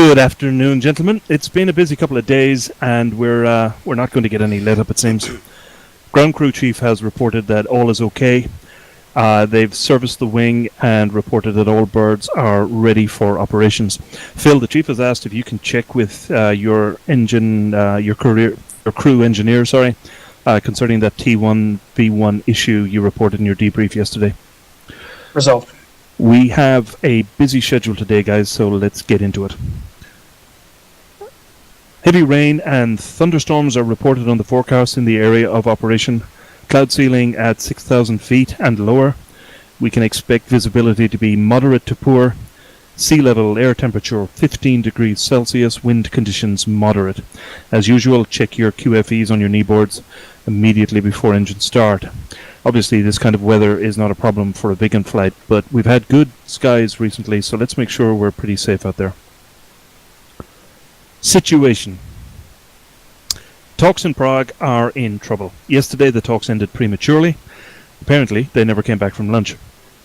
Good afternoon, gentlemen. It's been a busy couple of days, and we're not going to get any let up, it seems. Ground crew chief has reported that all is okay. They've serviced the wing and reported that all birds are ready for operations. Phil, the chief has asked if you can check with your crew engineer, concerning that T1V1 issue you reported in your debrief yesterday. Resolved. We have a busy schedule today, guys, so let's get into it. Heavy rain and thunderstorms are reported on the forecast in the area of operation. Cloud ceiling at 6,000 feet and lower. We can expect visibility to be moderate to poor. Sea level, air temperature 15 degrees Celsius, wind conditions moderate. As usual, check your QFEs on your kneeboards immediately before engine start. Obviously, this kind of weather is not a problem for a Viggen flight, but we've had good skies recently, so let's make sure we're pretty safe out there. Situation. Talks in Prague are in trouble. Yesterday, the talks ended prematurely. Apparently, they never came back from lunch.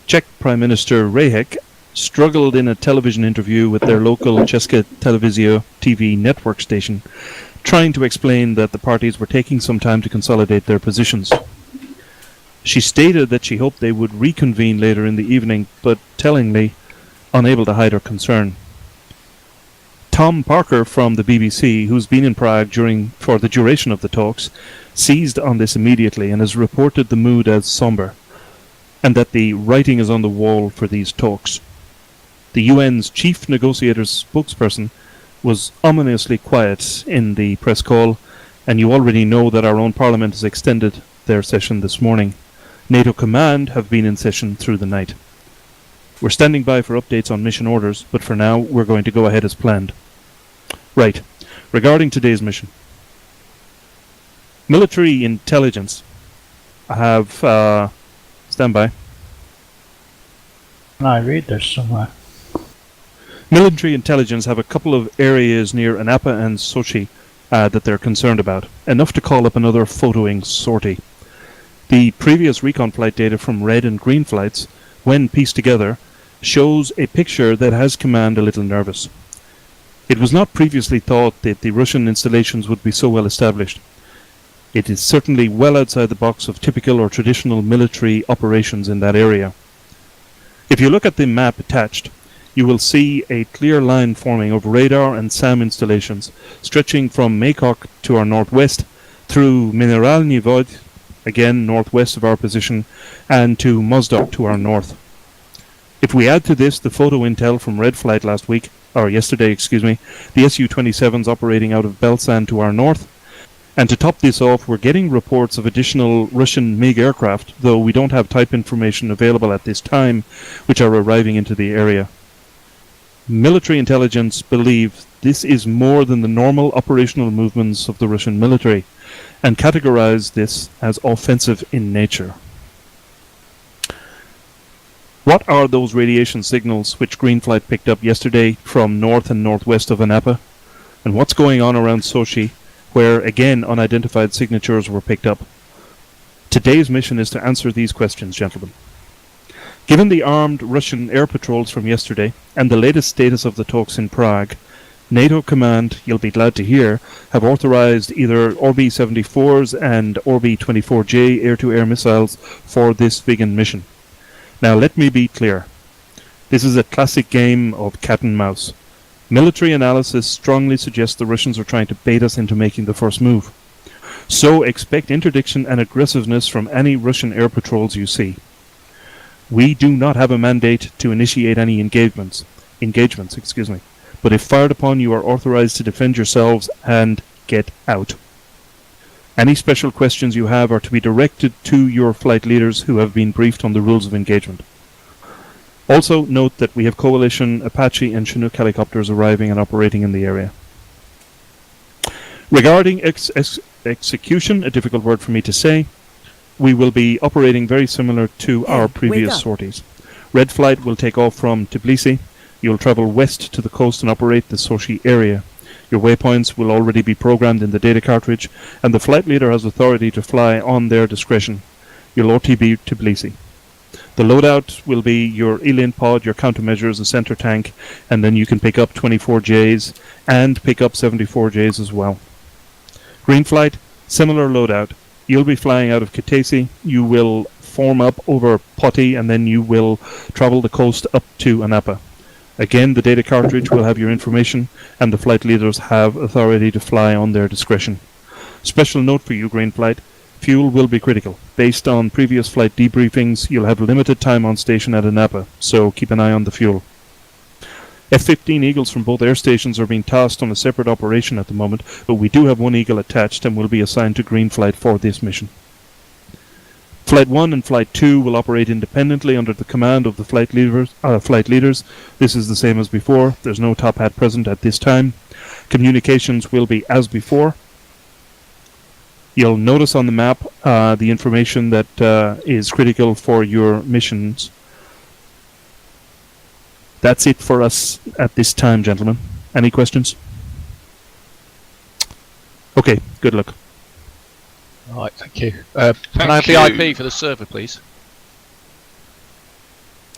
Czech Prime Minister Rehek struggled in a television interview with their local Česká Televízia TV network station, trying to explain that the parties were taking some time to consolidate their positions. She stated that she hoped they would reconvene later in the evening, but tellingly unable to hide her concern. Tom Parker from the BBC, who's been in Prague for the duration of the talks, seized on this immediately and has reported the mood as somber, and that the writing is on the wall for these talks. The UN's chief negotiator's spokesperson was ominously quiet in the press call, and you already know that our own parliament has extended their session this morning. NATO Command have been in session through the night. We're standing by for updates on mission orders, but for now we're going to go ahead as planned. Right, regarding today's mission. Military intelligence. I have, stand by. I read this somewhere. Military intelligence have a couple of areas near Anapa and Sochi that they're concerned about, enough to call up another photoing sortie. The previous recon flight data from red and green flights, when pieced together, shows a picture that has Command a little nervous. It was not previously thought that the Russian installations would be so well established. It is certainly well outside the box of typical or traditional military operations in that area. If you look at the map attached, you will see a clear line forming of radar and SAM installations stretching from Maykok to our northwest, through Mineralny Vod, again northwest of our position, and to Mozdok to our north. If we add to this the photo intel from Red Flight yesterday, the Su-27s operating out of Belsan to our north, and to top this off, we're getting reports of additional Russian MiG aircraft, though we don't have type information available at this time, which are arriving into the area. Military intelligence believe this is more than the normal operational movements of the Russian military, and categorize this as offensive in nature. What are those radiation signals which Green Flight picked up yesterday from north and northwest of Anapa? And what's going on around Sochi, where again unidentified signatures were picked up? Today's mission is to answer these questions, gentlemen. Given the armed Russian air patrols from yesterday and the latest status of the talks in Prague, NATO Command, you'll be glad to hear, have authorized either Orb-74s and Orb-24J air-to-air missiles for this Viggen mission. Now let me be clear. This is a classic game of cat and mouse. Military analysis strongly suggests the Russians are trying to bait us into making the first move. So expect interdiction and aggressiveness from any Russian air patrols you see. We do not have a mandate to initiate any engagements, but if fired upon, you are authorized to defend yourselves and get out. Any special questions you have are to be directed to your flight leaders who have been briefed on the rules of engagement. Also note that we have Coalition, Apache and Chinook helicopters arriving and operating in the area. Regarding execution, a difficult word for me to say, we will be operating very similar to our previous sorties. Red Flight will take off from Tbilisi. You'll travel west to the coast and operate the Sochi area. Your waypoints will already be programmed in the data cartridge, and the flight leader has authority to fly on their discretion. You'll OTB Tbilisi. The loadout will be your E-lane pod, your countermeasures, the center tank, and then you can pick up 24Js and pick up 74Js as well. Green flight, similar loadout. You'll be flying out of Kitesi. You will form up over Poti, and then you will travel the coast up to Anapa. Again, the data cartridge will have your information, and the flight leaders have authority to fly on their discretion. Special note for you, Green Flight, fuel will be critical. Based on previous flight debriefings, you'll have limited time on station at Anapa, so keep an eye on the fuel. F-15 Eagles from both air stations are being tasked on a separate operation at the moment, but we do have one Eagle attached and will be assigned to Green Flight for this mission. Flight 1 and Flight 2 will operate independently under the command of the flight leaders. This is the same as before. There's no top hat present at this time. Communications will be as before. You'll notice on the map the information that is critical for your missions. That's it for us at this time, gentlemen. Any questions? Okay, good luck. Right, thank you. Can I have the IP for the server, please?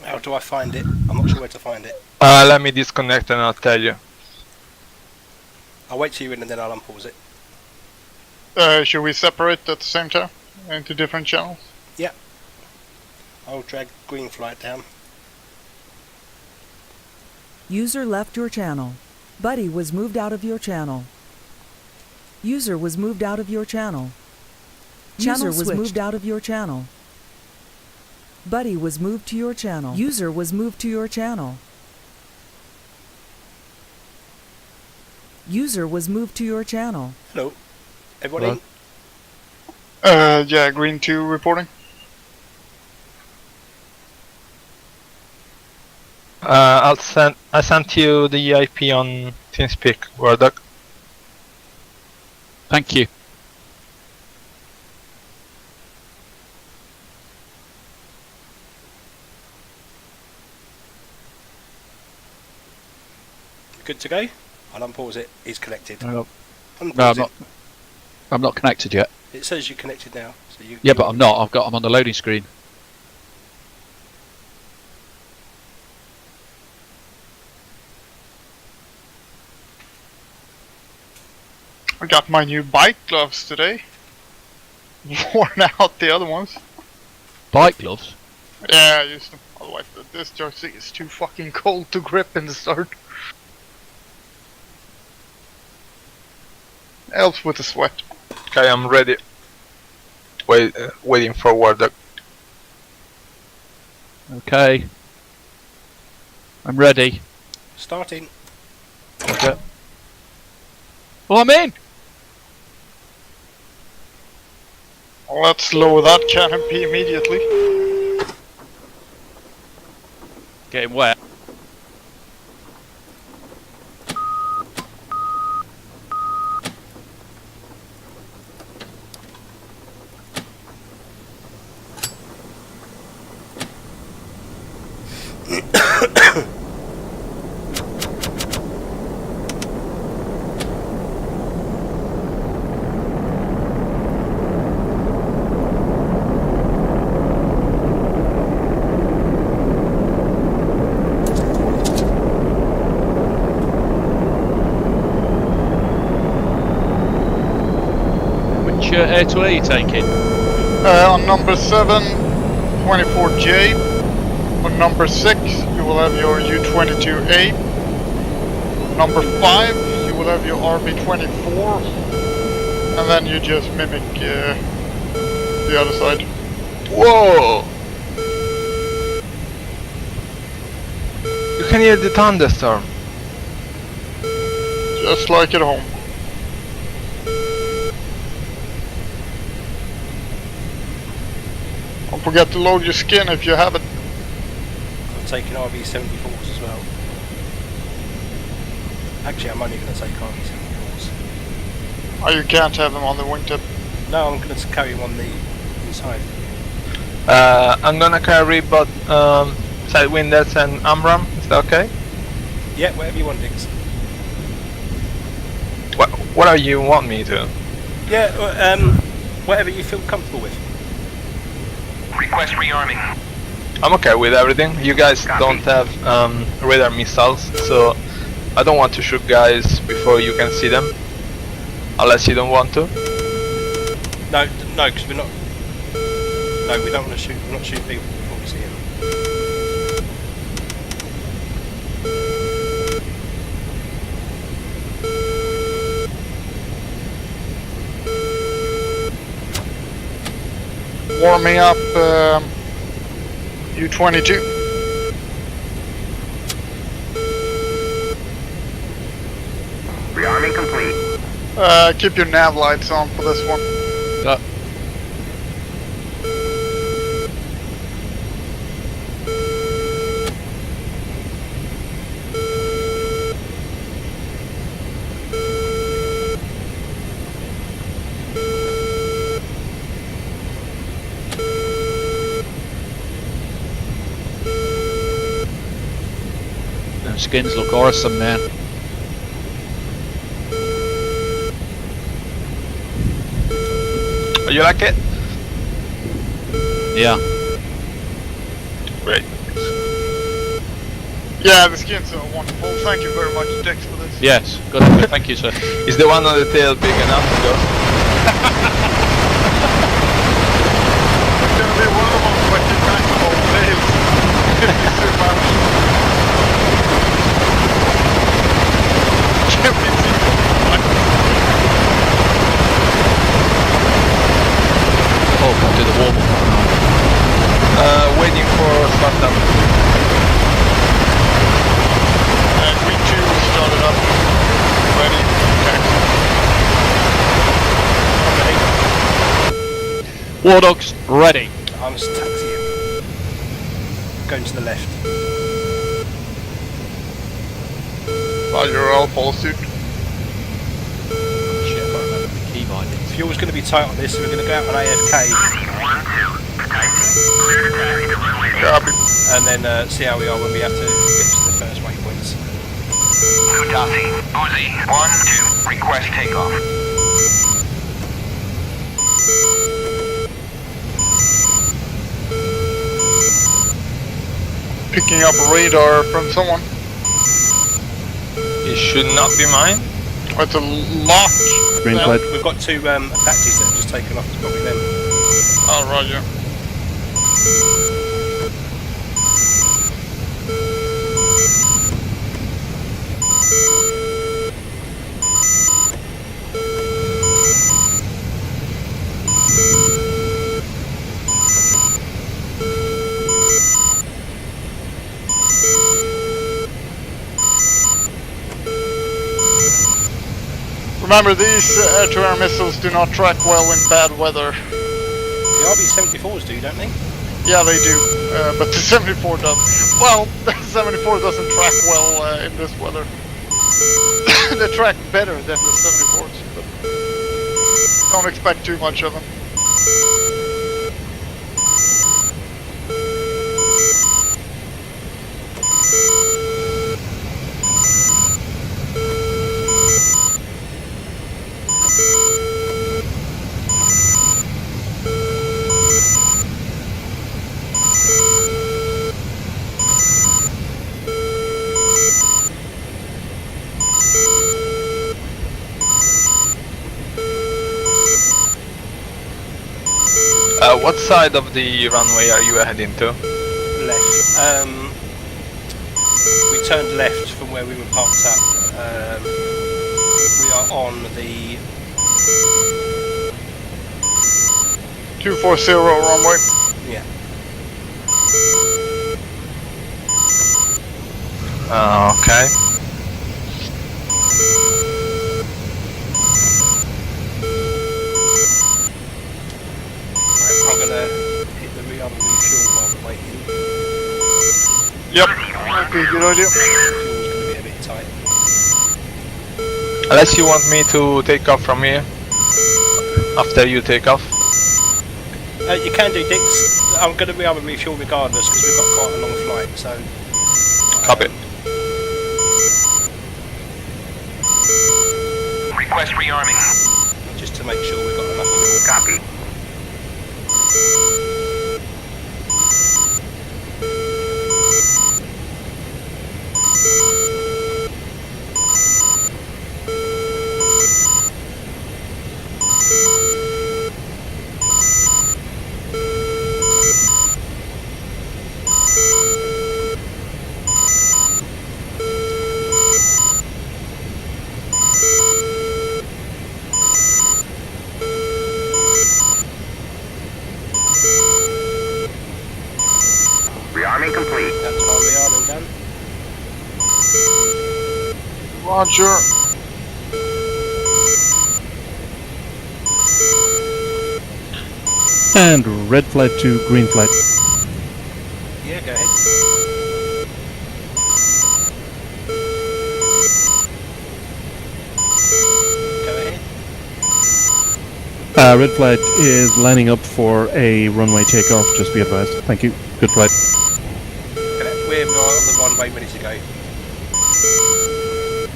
How do I find it? I'm not sure where to find it. Let me disconnect and I'll tell you. I'll wait till you're in and then I'll unpause it. Should we separate at the same time into different channels? Yeah. I'll drag Green Flight down. User left your channel. Buddy was moved out of your channel. User was moved out of your channel. User was moved out of your channel. Buddy was moved to your channel. User was moved to your channel. User was moved to your channel. Hello. Everyone in? Yeah, Green 2 reporting. I sent you the IP on TeamSpeak, Wardock. Thank you. Good to go? I'll unpause it. It's connected. No, Unpause it. I'm not connected yet. It says you're connected now. So you. Yeah, but I'm not. I'm on the loading screen. I got my new bike gloves today. Worn out the other ones. Bike gloves? Yeah, I used them. Otherwise, this jersey is too fucking cold to grip in the start. Helps with the sweat. Okay, I'm ready. Waiting for Wardock. Okay. I'm ready. Starting. Okay. Well, I'm in! Let's lower that canopy immediately. Getting wet. Which air to air are you taking? On number 7, 24J. On number 6, you will have your U-22A. Number 5, you will have your RB-24. And then you just mimic the other side. Whoa! You can hear the thunderstorm. Just like at home. Don't forget to load your skin if you have it. I'm taking RB-74s as well. Actually, I'm only going to take RB-74s. Oh, you can't have them on the wingtip. No, I'm going to carry them on the inside. I'm gonna carry both Sidewinders and Amram. Is that okay? Yeah, whatever you want, Diggs. What do you want me to? Yeah, whatever you feel comfortable with. Request rearming. I'm okay with everything. You guys don't have radar missiles, so I don't want to shoot guys before you can see them. Unless you don't want to. No, because we're not. No, we don't want to shoot. We're not shooting people before we see them. Warming up U-22. Rearming complete. Keep your nav lights on for this one. Them skins look awesome, man. You like it? Yeah. Great. Yeah, the skins are wonderful. Thank you very much, Dex, for this. Yes. Good. Thank you, sir. Is the one on the tail big enough to go? It's gonna be one of the most fucking magical days. If you zoom out. Can't be seen. Oh, to the wall. Waiting for startup. And we too started up. Ready. Okay. Ready? War dogs ready. I'm just taxiing. Going to the left. Roger, all full suit. Shit, I can't remember the key bindings. Fuel's going to be tight on this, so we're going to go out on AFK 1-2. Taxi. Clear to taxi to runway 8. Copy. and then see how we are when we have to get to the first waypoints. Utasi. Uzi. 1-2. Request takeoff. Picking up radar from someone. It should not be mine. Oh, it's a lock. Green Yeah. flag. We've got two taxis that have just taken off. It's probably them. Oh, roger. Remember, these air-to-air missiles do not track well in bad weather. The RB-74s do, don't they? Yeah, they do, but the 74 does. Well, the 74 doesn't track well in this weather. They track better than the 74s, but don't expect too much of them. What side of the runway are you heading to? Left. We turned left from where we were parked up. We are on the 240 runway. yeah. Okay. I'm gonna hit the rearm and refuel while we're waiting. Yep. Okay, good idea. Fuel's gonna be a bit tight. Unless you want me to take off from here. After you take off. You can do, Dix. I'm gonna rearm and refuel regardless because we've got quite a long flight. So Copy. Request rearming. just to make sure we've got enough fuel. Copy. Roger. And red flight to green flight. Yeah, go ahead. Go ahead. Red flight is lining up for a runway takeoff, just be advised. Thank you. Good flight. We're on the runway, ready to go.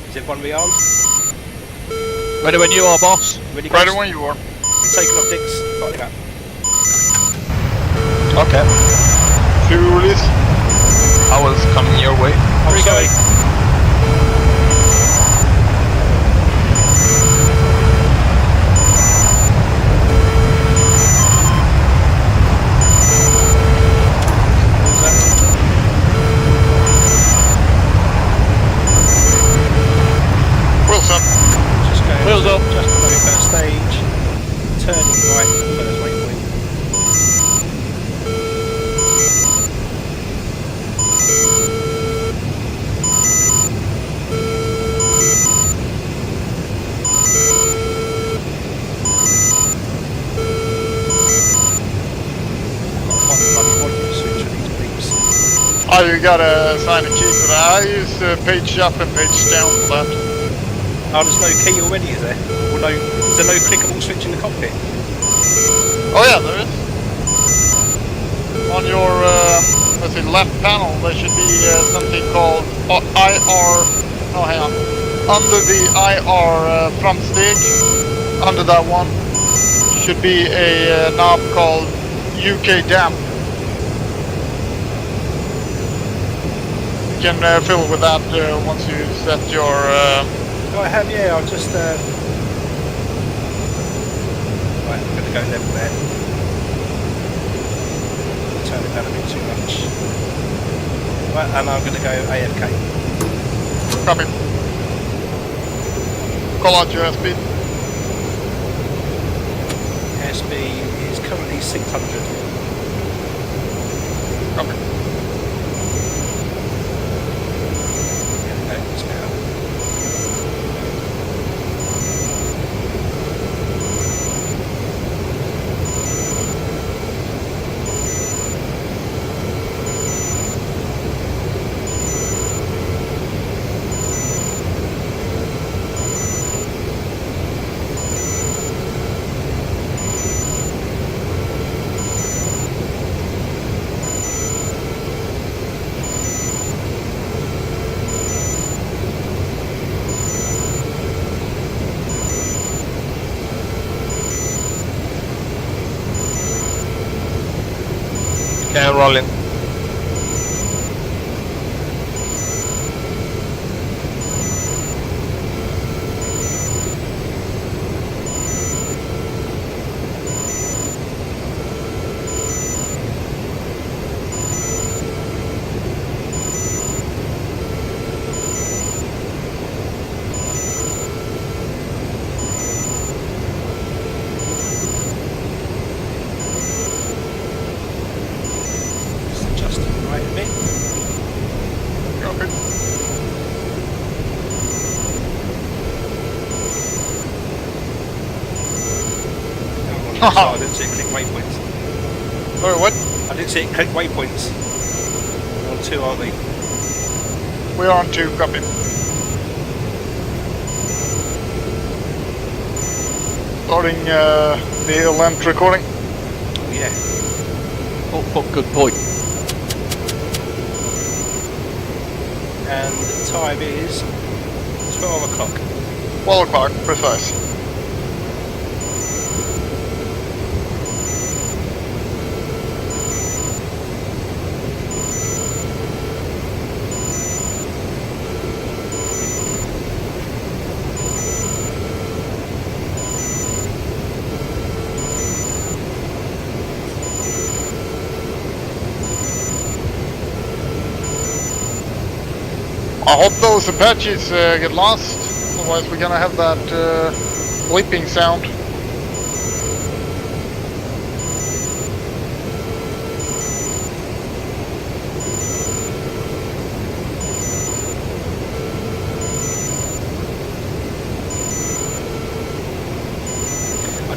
Is everyone rearmed? Ready when you are, boss. Ready, Right guys? away you are. We're taking off Dix. Fighting up. Okay. Fuel release. I was coming your way. Oh, sorry. Wheels up. Just going Wheels up. just below first stage. Turning right at the first waypoint. Oh, you gotta assign a key for that. I use page up and page down for that. Oh, there's no key already, is there? Or no, is there no clickable switch in the cockpit? Oh yeah, there is. On your let's see, left panel, there should be something called IR. Oh, hang on. Under the IR front stick, under that one, should be a knob called UK damp. You can fiddle with that once you set your. Oh, I have, yeah. I'll just. Right, I'm gonna go level there. Turn it down a bit too much. Right, and I'm gonna go AFK. Copy. Call out your airspeed. Airspeed is currently 600. Copy. Yeah, it's now. Okay, I'm rolling. Just adjusting right a bit. Copy. I didn't see it click waypoints. Sorry, what? I didn't see it click waypoints. We're on 2, aren't we? We're on 2, copy. Starting the length recording. Oh, yeah. Oh, good point. And the time is 12 o'clock. 12 o'clock, precise. I hope those Apaches get lost, otherwise we're gonna have that bleeping sound.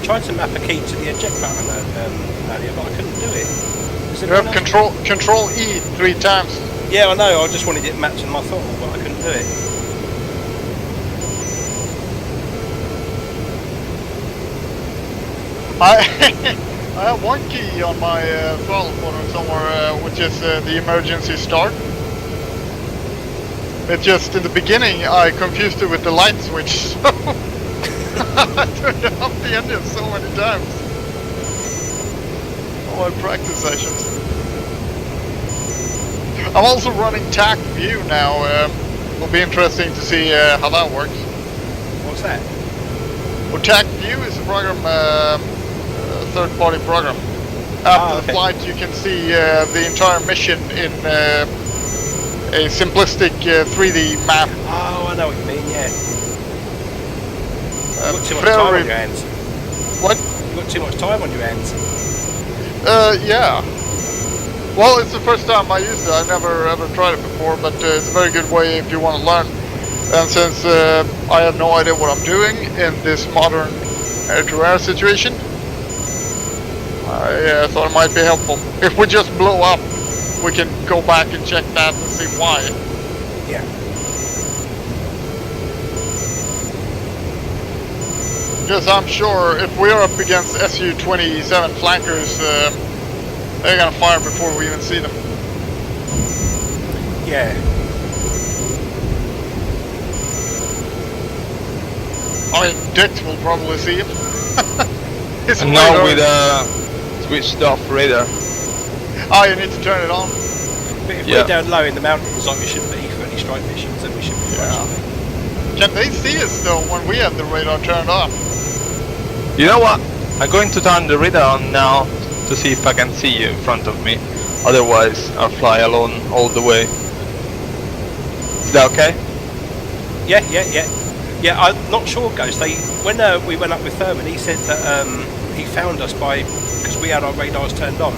tried to map a key to the eject button earlier, but I couldn't do it. You have control E 3 times. Yeah, I know. I just wanted it mapped in my throttle, but I couldn't do it. I have one key on my throttle button somewhere, which is the emergency start. It just, in the beginning, I confused it with the light switch, so I turned off the engine so many times. All my practice sessions. I'm also running TAC View now. It'll be interesting to see how that works. What's that? Well, TAC View is a program, third-party program. After the flight, you can see the entire mission in a simplistic 3D map. Oh, I know what you mean. Yeah. You've got too much very- time on your hands. What? You've got too much time on your hands. Yeah. Well, it's the first time I used it. I never ever tried it before, but it's a very good way if you want to learn. And since I have no idea what I'm doing in this modern air-to-air situation, I thought it might be helpful. If we just blow up, we can go back and check that and see why. Yeah. Because I'm sure if we're up against Su-27 flankers, they're gonna fire before we even see them. Yeah. I mean, Dix will probably see it. It's And now radar. with switched off radar. Oh, you need to turn it on. But if Yeah. we're down low in the mountains like we should be for any strike missions, then we should be Yeah. fine. Can they see us though when we have the radar turned off? You know what? I'm going to turn the radar on now to see if I can see you in front of me. Otherwise, I'll fly alone all the way. Is that okay? Yeah. Yeah, I'm not sure, Ghost. When we went up with Thurman, he said that he found us because we had our radars turned on.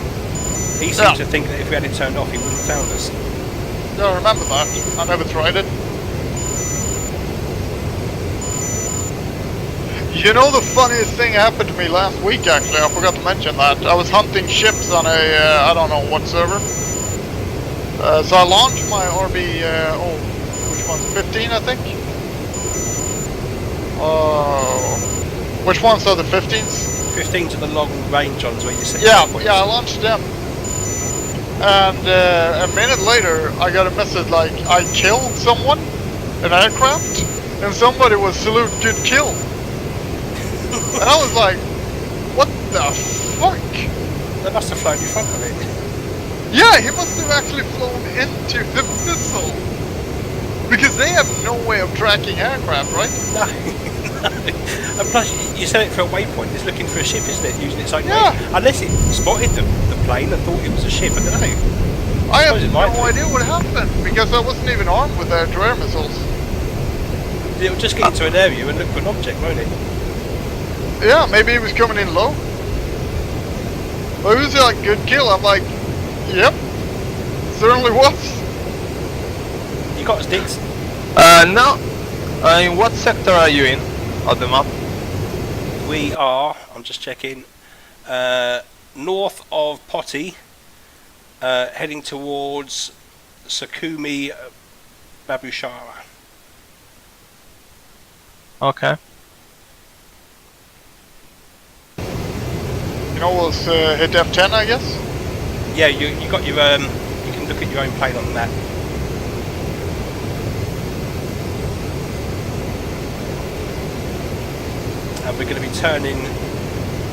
He seemed to think that if we had it turned off, he wouldn't have found us. Don't remember that. I never tried it. You know, the funniest thing happened to me last week, actually. I forgot to mention that. I was hunting ships on a, I don't know what server. So I launched my RB, which one's 15, I think? Which ones are the 15s? 15 to the long range ones where you set Yeah, points. I launched them. And a minute later, I got a message like, I killed someone, an aircraft, and somebody was salute, good kill. And I was like, what the fuck? They must have flown in front of it. Yeah, he must have actually flown into the missile. Because they have no way of tracking aircraft, right? No. And plus, you set it for a waypoint. It's looking for a ship, isn't it? Using its own Yeah. way. Unless it spotted the plane and thought it was a ship. I don't know. I suppose it have might no do. idea what happened, because I wasn't even armed with air-to-air missiles. It'll just get into an area and look for an object, won't it? Yeah, maybe he was coming in low. But it was like, good kill. I'm like, yep, certainly was. You got sticks. No. In what sector are you in of the map? We are, I'm just checking, north of Poti, heading towards Sakumi Babushara. Okay. You know, we'll hit F10, I guess. Yeah, you got your you can look at your own plane on the map. And we're going to be turning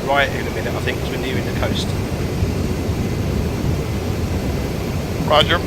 right in a minute, I think, because we're nearing the coast. Roger.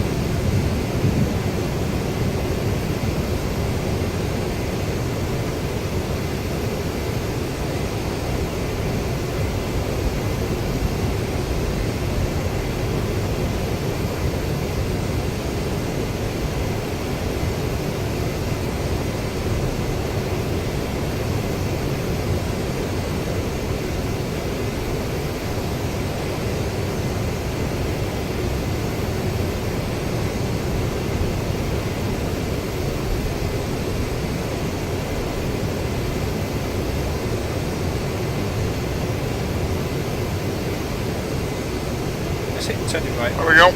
Totally right. There we go.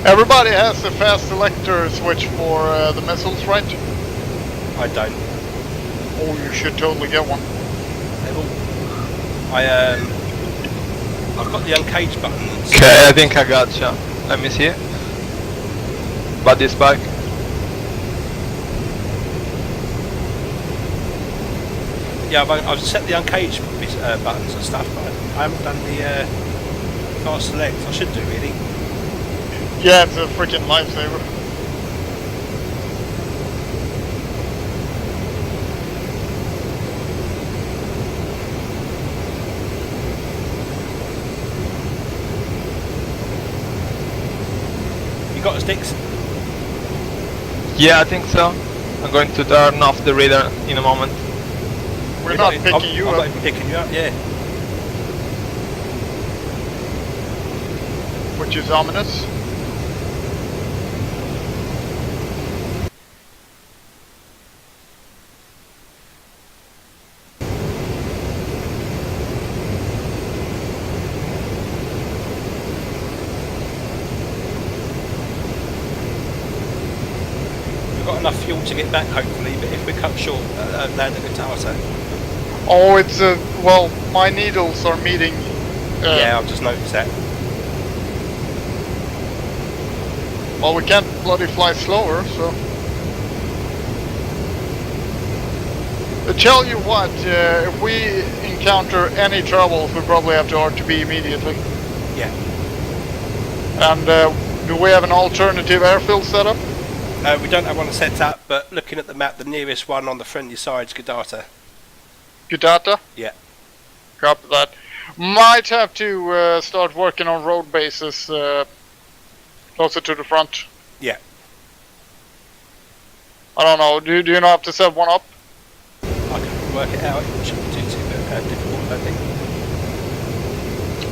Everybody has a fast selector switch for the missiles, right? I don't. Oh, you should totally get one. I've got the uncaged buttons. Okay, I think I gotcha. Let me see. Buddy's back. Yeah, I've set the uncaged buttons and stuff, but I haven't done the fast select. I should do really. Yeah, it's a freaking lifesaver. You got us, Dix? Yeah, I think so. I'm going to turn off the radar in a moment. We're not picking you I'm up. not even picking you up, yeah. Which is ominous. We've got enough fuel to get back, hopefully, but if we cut short, land at Guitata. Oh, it's well, my needles are meeting. Yeah, I've just noticed that. Well, we can't bloody fly slower, so. Tell you what, if we encounter any troubles, we probably have to RTB immediately. Yeah. And do we have an alternative airfield set up? We don't have one set up, but looking at the map, the nearest one on the friendly side is Guitata. Guitata? Yeah. Copy that. Might have to start working on road bases closer to the front. Yeah. I don't know, do you not have to set one up? I can work it out. It shouldn't be too difficult, I think.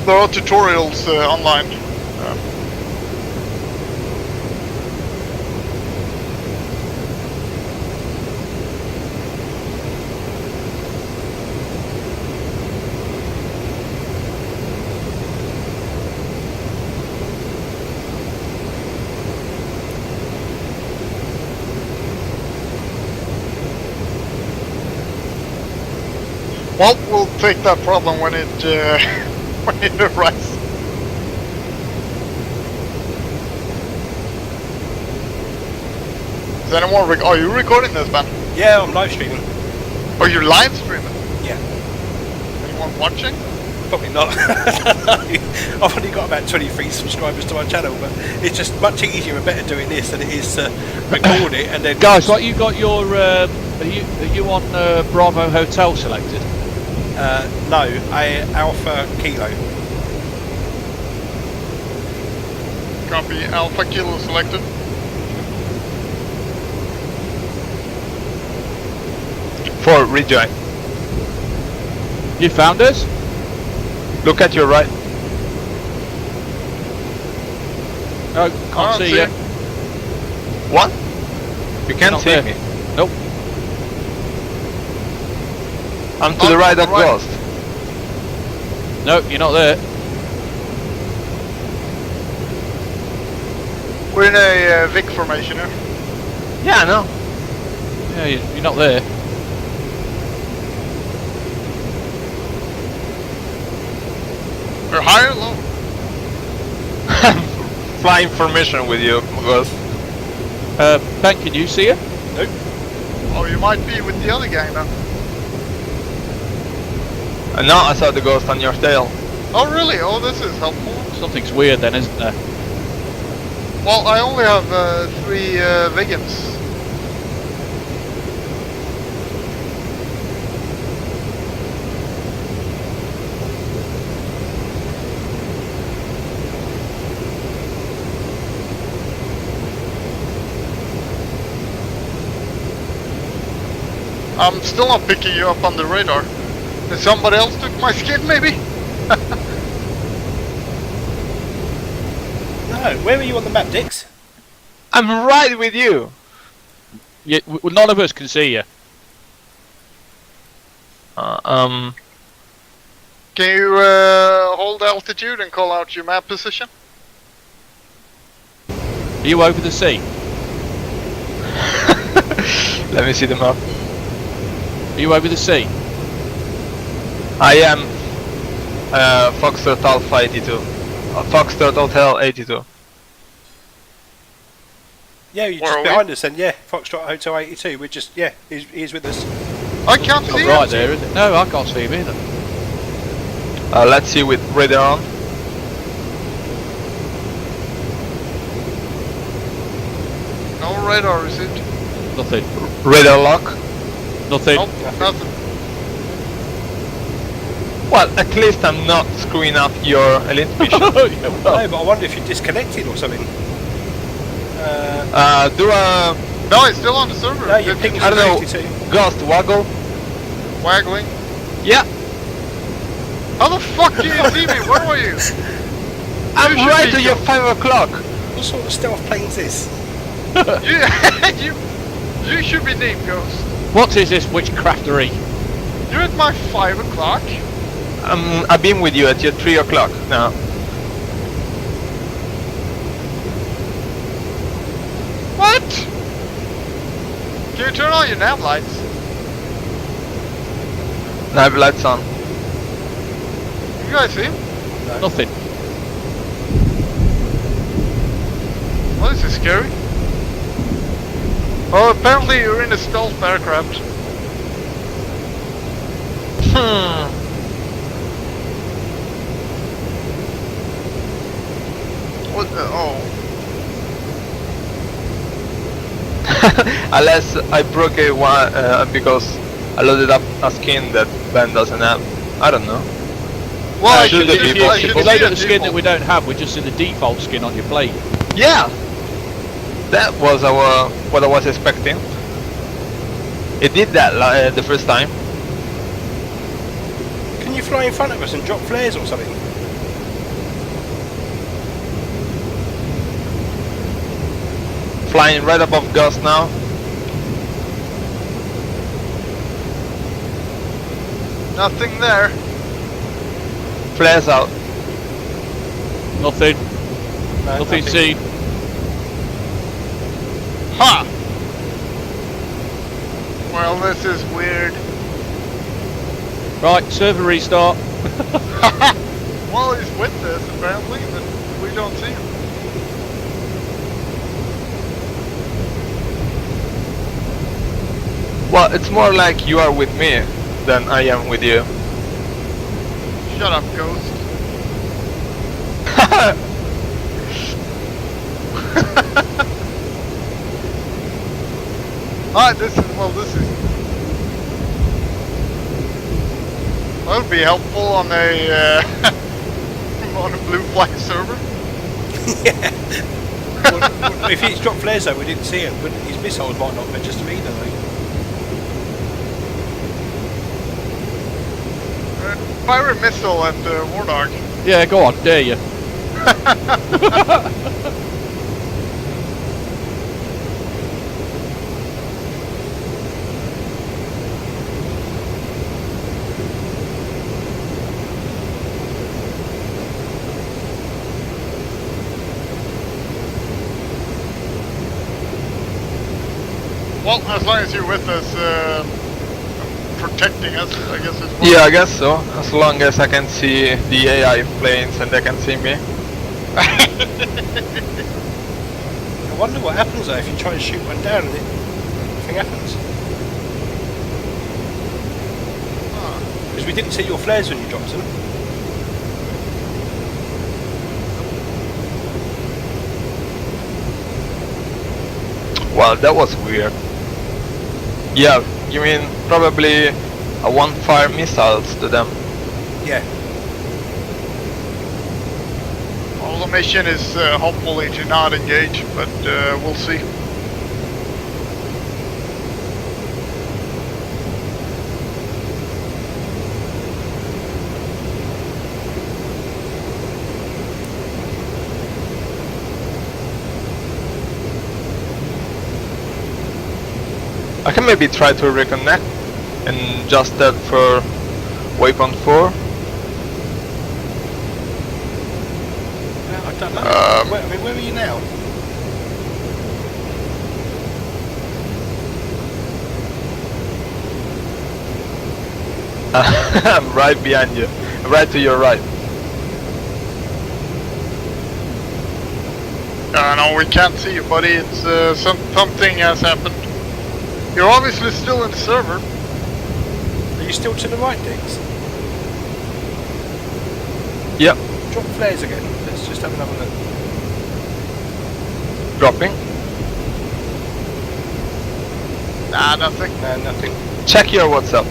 There are tutorials online. Well, we'll take that problem when it when it arrives. Is anyone are you recording this, man? Yeah, I'm live streaming. Are you live streaming? Yeah. Anyone watching? Probably not. I've only got about 23 subscribers to my channel, but it's just much easier and better doing this than it is to record it and then. Guys, what you got your? Are you on Bravo Hotel selected? No, Alpha Kilo. Copy. Alpha Kilo selected. For rejoin. You found us? Look at your right. No, can't see you. What? You can't Not see there. me. Nope. I'm to the right of Ghost. Nope, you're not there. We're in a Vic formation here. Yeah, I know. Yeah, you're not there. We're higher or low? Flying formation with you, Ghost. Ben, can you see it? Nope. Oh, you might be with the other gang then. And now I saw the ghost on your tail. Oh, really? Oh, this is helpful. Something's weird then, isn't there? Well, I only have 3 Viggens. I'm still not picking you up on the radar. Did somebody else took my skid, maybe? No, where are you on the map, Dix? I'm right with you. Yeah, none of us can see you. Can you hold altitude and call out your map position? Are you over the sea? Let me see the map. Are you over the sea? I am Foxtrot Alpha 82. Foxtrot Hotel 82. Yeah, you're Where just are we? behind us then, yeah. Foxtrot Hotel 82, we're just, yeah, he's with us. I can't Not see right him. there, is it? No, I can't see him either. Let's see with radar on. No radar, is it? Nothing. Radar lock. Nothing. Nope, nothing. Well, at least I'm not screwing up your elite mission. Yeah, well, No, but I wonder if you're disconnected or something. Do a No, it's still on the server. No, your It's ping's I don't know. 52. ghost waggle. waggling. Yeah, How the fuck do you see me? Where are you? I'm You should right be to your go- 5 o'clock. What sort of stealth plane's this? You should be deep, Ghost. what is this witchcraftery? You're at my 5 o'clock. I've been with you at your 3 o'clock now. What? Can you turn on your nav lights? Nav lights on. You guys see him? Nothing. Well, this is scary. Oh, apparently you're in a stealth aircraft. What the? Oh. Unless I broke a one because I loaded up a skin that Ben doesn't have. I don't know. Well, I should should be see- possible. I If should you see load a up the skin that default. we don't have, we're just in the default skin on your plane. Yeah, that was what I was expecting. It did that the first time. Can you fly in front of us and drop flares or something? Flying right above Ghost now. Nothing there. Flares out. Nothing. No, Nothing seen. Ha! Well, this is weird. Right, server restart. Well, he's with us apparently, but we don't see him. Well, it's more like you are with me than I am with you. Shut up, Ghost. This is. Well, it'll be helpful on a on a blue flag server. Well, if he's dropped flares though, we didn't see him, but his missiles might not register either though. Fire a missile at Wardog. Yeah, go on, dare you. Well, as long as you're with us, protecting us, I guess it's fine. Yeah, I guess so. As long as I can see the AI planes and they can see me. I wonder what happens though if you try to shoot one down and nothing happens. Because we didn't see your flares when you dropped them. Well, that was weird. Yeah, you mean probably I won't fire missiles to them. Yeah. Well, the mission is hopefully to not engage, but we'll see. I can maybe try to reconnect and just that for waypoint 4. I don't know. Where are you now? I'm right behind you. Right to your right. No, we can't see you, buddy. It's something has happened. You're obviously still in the server. Are you still to the right, Diggs? Yep. Drop flares again. Let's just have another look. Dropping. Nah, nothing. No, nothing. Check your WhatsApp.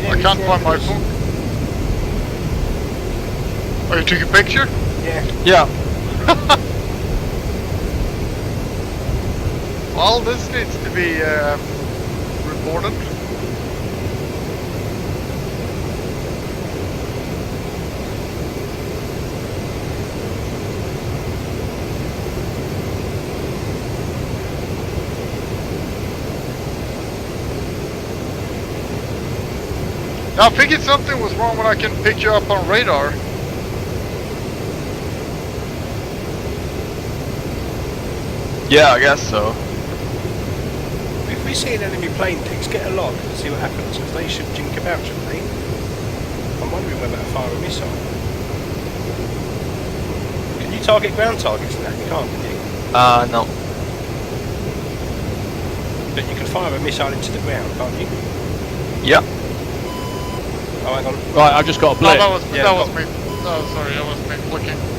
Yeah, I can't find my close. phone. Oh, you took a picture? Yeah. Yeah. Well, this needs to be reported. I figured something was wrong when I can pick you up on radar. Yeah, I guess so. If we see an enemy plane, Diggs, get a log and see what happens, because they should jink about, shouldn't they? I'm wondering whether to fire a missile. Can you target ground targets in that? You can't, can you? No. But you can fire a missile into the ground, can't you? Yeah. Oh, hang on. Right, I've just got a No, blip. that was me. Yeah, That was me. Oh, sorry, that was me looking.